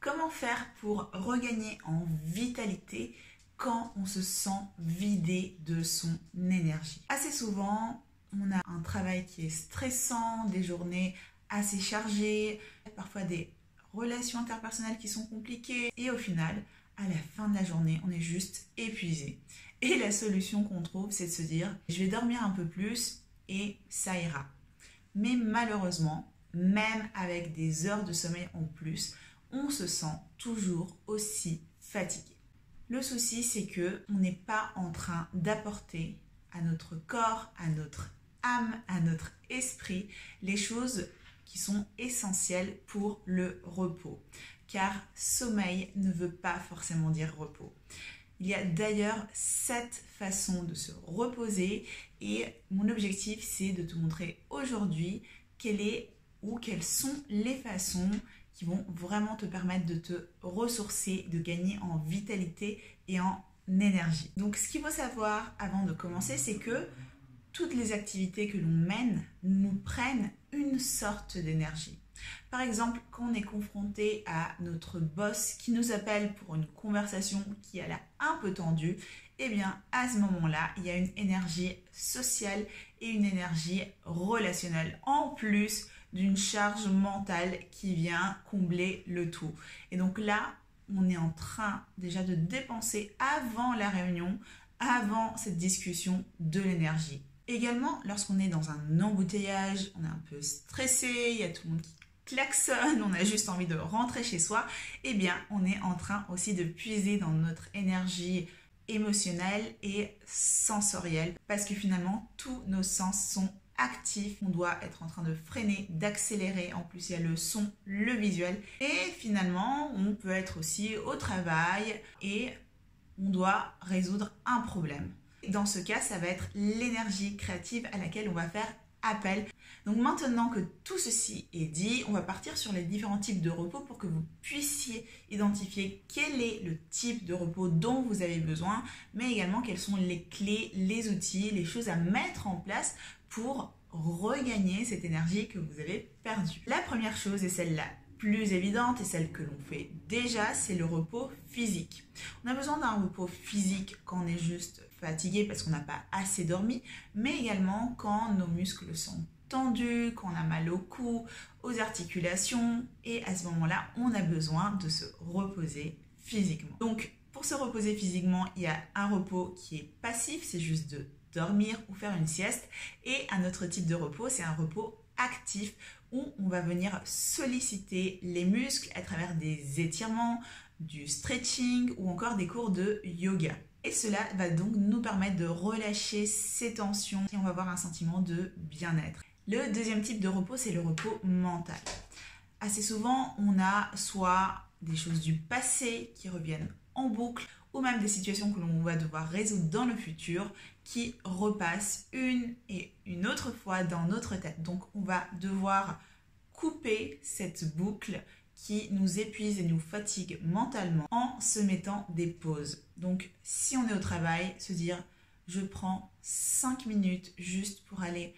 Comment faire pour regagner en vitalité quand on se sent vidé de son énergie? Assez souvent, on a un travail qui est stressant, des journées assez chargées, parfois des relations interpersonnelles qui sont compliquées et au final, à la fin de la journée, on est juste épuisé. Et la solution qu'on trouve, c'est de se dire « je vais dormir un peu plus et ça ira ». Mais malheureusement, même avec des heures de sommeil en plus, on se sent toujours aussi fatigué. Le souci, c'est que on n'est pas en train d'apporter à notre corps, à notre âme, à notre esprit, les choses qui sont essentielles pour le repos. Car sommeil ne veut pas forcément dire repos. Il y a d'ailleurs 7 façons de se reposer et mon objectif, c'est de te montrer aujourd'hui quelles sont les façons qui vont vraiment te permettre de te ressourcer, de gagner en vitalité et en énergie. Donc ce qu'il faut savoir avant de commencer, c'est que toutes les activités que l'on mène nous prennent une sorte d'énergie. Par exemple, quand on est confronté à notre boss qui nous appelle pour une conversation qui a l'air un peu tendue, eh bien à ce moment-là, il y a une énergie sociale et une énergie relationnelle en plus d'une charge mentale qui vient combler le tout. Et donc là, on est en train déjà de dépenser avant la réunion, avant cette discussion, de l'énergie. Également, lorsqu'on est dans un embouteillage, on est un peu stressé, il y a tout le monde qui klaxonne, on a juste envie de rentrer chez soi, eh bien, on est en train aussi de puiser dans notre énergie émotionnelle et sensorielle parce que finalement, tous nos sens sont actifs. On doit être en train de freiner, d'accélérer. En plus, il y a le son, le visuel. Et finalement, on peut être aussi au travail et on doit résoudre un problème. Dans ce cas, ça va être l'énergie créative à laquelle on va faire appel. Donc maintenant que tout ceci est dit, on va partir sur les différents types de repos pour que vous puissiez identifier quel est le type de repos dont vous avez besoin, mais également quelles sont les clés, les outils, les choses à mettre en place pour regagner cette énergie que vous avez perdue. La première chose est celle-là, plus évidente et celle que l'on fait déjà, c'est le repos physique. On a besoin d'un repos physique quand on est juste fatigué parce qu'on n'a pas assez dormi, mais également quand nos muscles sont tendus, quand on a mal au cou, aux articulations, et à ce moment-là, on a besoin de se reposer physiquement. Donc, pour se reposer physiquement, il y a un repos qui est passif, c'est juste de dormir ou faire une sieste, et un autre type de repos, c'est un repos actif où on va venir solliciter les muscles à travers des étirements, du stretching ou encore des cours de yoga. Et cela va donc nous permettre de relâcher ces tensions et on va avoir un sentiment de bien-être. Le deuxième type de repos, c'est le repos mental. Assez souvent, on a soit des choses du passé qui reviennent en boucle ou même des situations que l'on va devoir résoudre dans le futur qui repassent une et une autre fois dans notre tête. Donc on va devoir couper cette boucle qui nous épuise et nous fatigue mentalement en se mettant des pauses. Donc si on est au travail, se dire je prends 5 minutes juste pour aller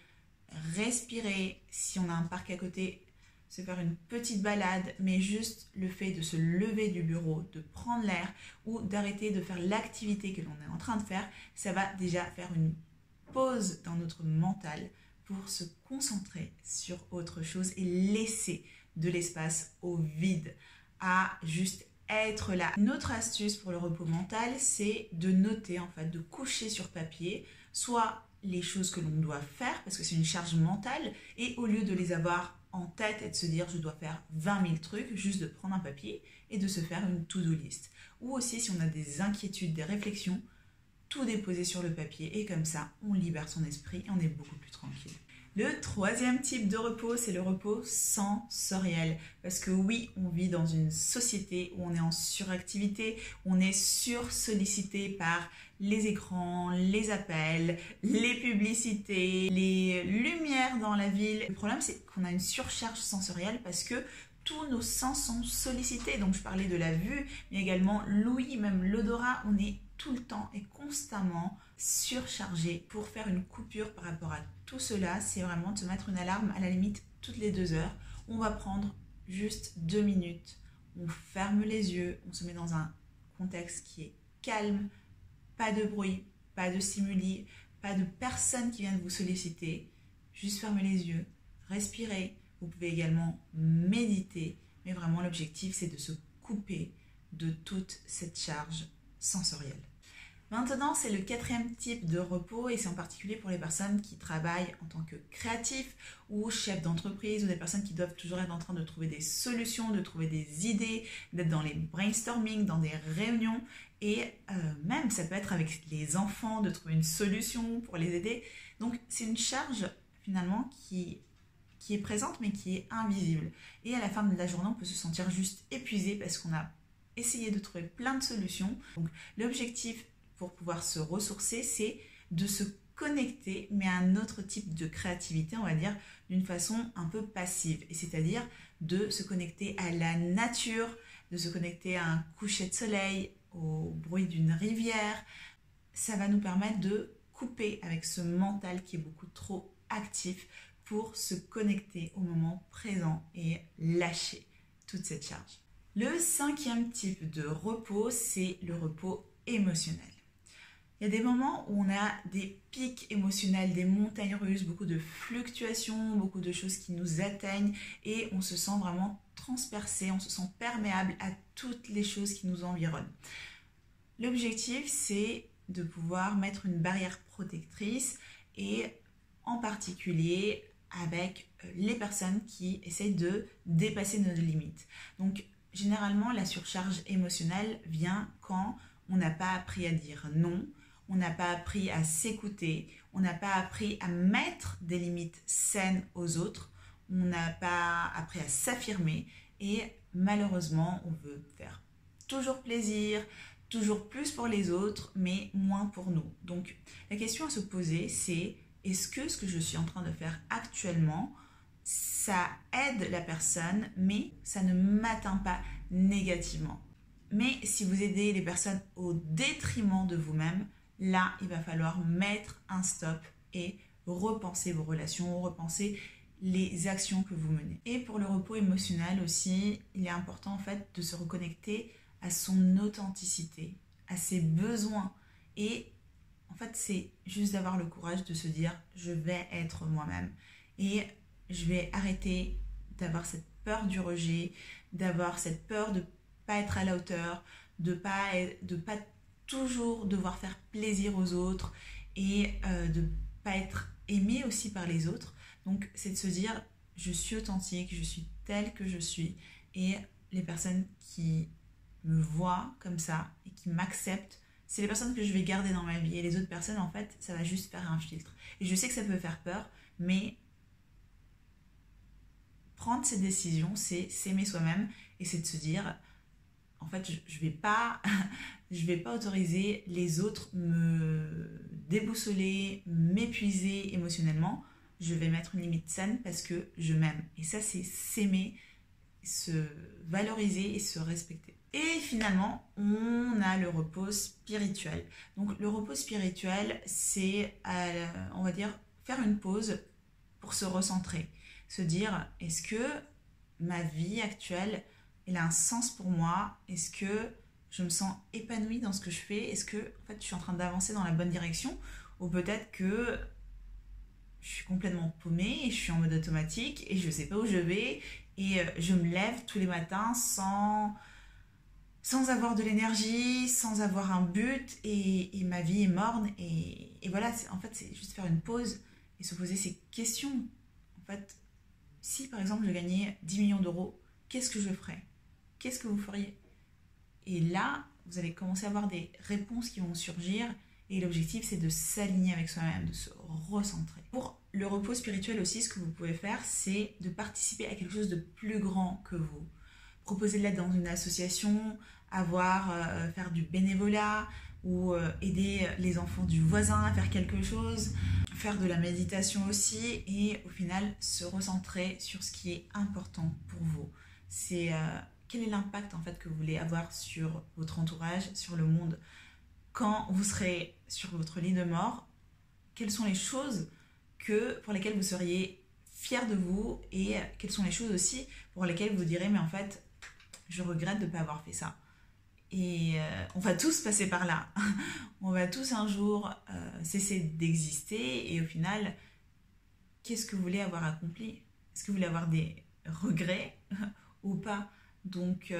respirer. Si on a un parc à côté, se faire une petite balade, mais juste le fait de se lever du bureau, de prendre l'air ou d'arrêter de faire l'activité que l'on est en train de faire, ça va déjà faire une pause dans notre mental pour se concentrer sur autre chose et laisser de l'espace au vide, à juste être là. Une autre astuce pour le repos mental, c'est de noter, en fait, de coucher sur papier, soit les choses que l'on doit faire, parce que c'est une charge mentale, et au lieu de les avoir en tête et de se dire je dois faire 20 000 trucs, juste de prendre un papier et de se faire une to-do list. Ou aussi si on a des inquiétudes, des réflexions, tout déposer sur le papier et comme ça on libère son esprit et on est beaucoup plus tranquille. Le troisième type de repos, c'est le repos sensoriel. Parce que oui, on vit dans une société où on est en suractivité, où on est sursollicité par les écrans, les appels, les publicités, les lumières dans la ville. Le problème, c'est qu'on a une surcharge sensorielle parce que tous nos sens sont sollicités. Donc, je parlais de la vue, mais également l'ouïe, même l'odorat. On est tout le temps et constamment surchargé. Pour faire une coupure par rapport à tout cela, c'est vraiment de se mettre une alarme à la limite toutes les 2 heures. On va prendre juste 2 minutes. on ferme les yeux, on se met dans un contexte qui est calme, pas de bruit, pas de stimuli, pas de personne qui vienne vous solliciter. Juste fermez les yeux, respirez. Vous pouvez également méditer, mais vraiment l'objectif c'est de se couper de toute cette charge sensorielle. Maintenant, c'est le 4e type de repos et c'est en particulier pour les personnes qui travaillent en tant que créatifs ou chefs d'entreprise ou des personnes qui doivent toujours être en train de trouver des solutions, de trouver des idées, d'être dans les brainstorming, dans des réunions et même ça peut être avec les enfants, de trouver une solution pour les aider. Donc c'est une charge finalement qui est présente mais qui est invisible. Et à la fin de la journée, on peut se sentir juste épuisé parce qu'on a essayé de trouver plein de solutions. Donc l'objectif pour pouvoir se ressourcer, c'est de se connecter, mais à un autre type de créativité, on va dire, d'une façon un peu passive. Et c'est-à-dire de se connecter à la nature, de se connecter à un coucher de soleil, au bruit d'une rivière. Ça va nous permettre de couper avec ce mental qui est beaucoup trop actif pour se connecter au moment présent et lâcher toute cette charge. Le 5e type de repos, c'est le repos émotionnel. Il y a des moments où on a des pics émotionnels, des montagnes russes, beaucoup de fluctuations, beaucoup de choses qui nous atteignent et on se sent vraiment transpercé, on se sent perméable à toutes les choses qui nous environnent. L'objectif, c'est de pouvoir mettre une barrière protectrice et en particulier avec les personnes qui essayent de dépasser nos limites. Donc, généralement, la surcharge émotionnelle vient quand on n'a pas appris à dire non, on n'a pas appris à s'écouter, on n'a pas appris à mettre des limites saines aux autres, on n'a pas appris à s'affirmer et malheureusement, on veut faire toujours plaisir, toujours plus pour les autres, mais moins pour nous. Donc, la question à se poser, c'est est-ce que ce que je suis en train de faire actuellement, ça aide la personne, mais ça ne m'atteint pas négativement. Mais si vous aidez les personnes au détriment de vous-même, là, il va falloir mettre un stop et repenser vos relations, repenser les actions que vous menez. Et pour le repos émotionnel aussi, il est important en fait de se reconnecter à son authenticité, à ses besoins. Et en fait, c'est juste d'avoir le courage de se dire « je vais être moi-même » et je vais arrêter d'avoir cette peur du rejet, d'avoir cette peur de ne pas être à la hauteur, de pas toujours devoir faire plaisir aux autres et de ne pas être aimé aussi par les autres. Donc, c'est de se dire « je suis authentique, je suis telle que je suis » et les personnes qui me voient comme ça et qui m'acceptent, c'est les personnes que je vais garder dans ma vie et les autres personnes, en fait, ça va juste faire un filtre. Et je sais que ça peut faire peur, mais prendre ces décisions, c'est s'aimer soi-même et c'est de se dire, en fait, je vais pas autoriser les autres me déboussoler, m'épuiser émotionnellement. Je vais mettre une limite saine parce que je m'aime. Et ça, c'est s'aimer, se valoriser et se respecter. Et finalement, on a le repos spirituel. Donc le repos spirituel, c'est, on va dire, faire une pause pour se recentrer. Se dire, est-ce que ma vie actuelle, elle a un sens pour moi? Est-ce que je me sens épanouie dans ce que je fais? Est-ce que en fait, je suis en train d'avancer dans la bonne direction? Ou peut-être que je suis complètement paumée et je suis en mode automatique et je ne sais pas où je vais et je me lève tous les matins sans avoir de l'énergie, sans avoir un but et ma vie est morne et voilà, en fait c'est juste faire une pause et se poser ces questions. En fait, si par exemple je gagnais 10 millions d'euros, qu'est-ce que je ferais? Qu'est-ce que vous feriez? Et là, vous allez commencer à avoir des réponses qui vont surgir et l'objectif c'est de s'aligner avec soi-même, de se recentrer. Pour le repos spirituel aussi, ce que vous pouvez faire, c'est de participer à quelque chose de plus grand que vous. Proposer de l'aide dans une association, faire du bénévolat ou aider les enfants du voisin à faire quelque chose, faire de la méditation aussi et au final se recentrer sur ce qui est important pour vous. C'est quel est l'impact en fait que vous voulez avoir sur votre entourage, sur le monde quand vous serez sur votre lit de mort. Quelles sont les choses pour lesquelles vous seriez fiers de vous et quelles sont les choses aussi pour lesquelles vous direz mais en fait je regrette de ne pas avoir fait ça. Et on va tous passer par là. On va tous un jour cesser d'exister. Et au final, qu'est-ce que vous voulez avoir accompli? Est-ce que vous voulez avoir des regrets ou pas? Donc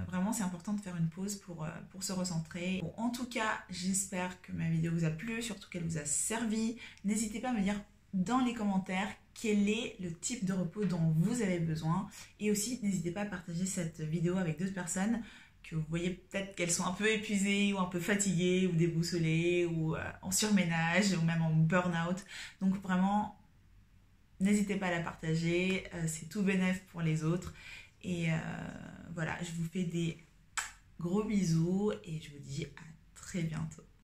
vraiment c'est important de faire une pause pour se recentrer. Bon, en tout cas, j'espère que ma vidéo vous a plu, surtout qu'elle vous a servi. N'hésitez pas à me dire dans les commentaires quel est le type de repos dont vous avez besoin. Et aussi, n'hésitez pas à partager cette vidéo avec d'autres personnes que vous voyez peut-être qu'elles sont un peu épuisées ou un peu fatiguées ou déboussolées ou en surménage ou même en burn-out. Donc vraiment, n'hésitez pas à la partager, c'est tout bénef pour les autres. Et voilà, je vous fais des gros bisous et je vous dis à très bientôt.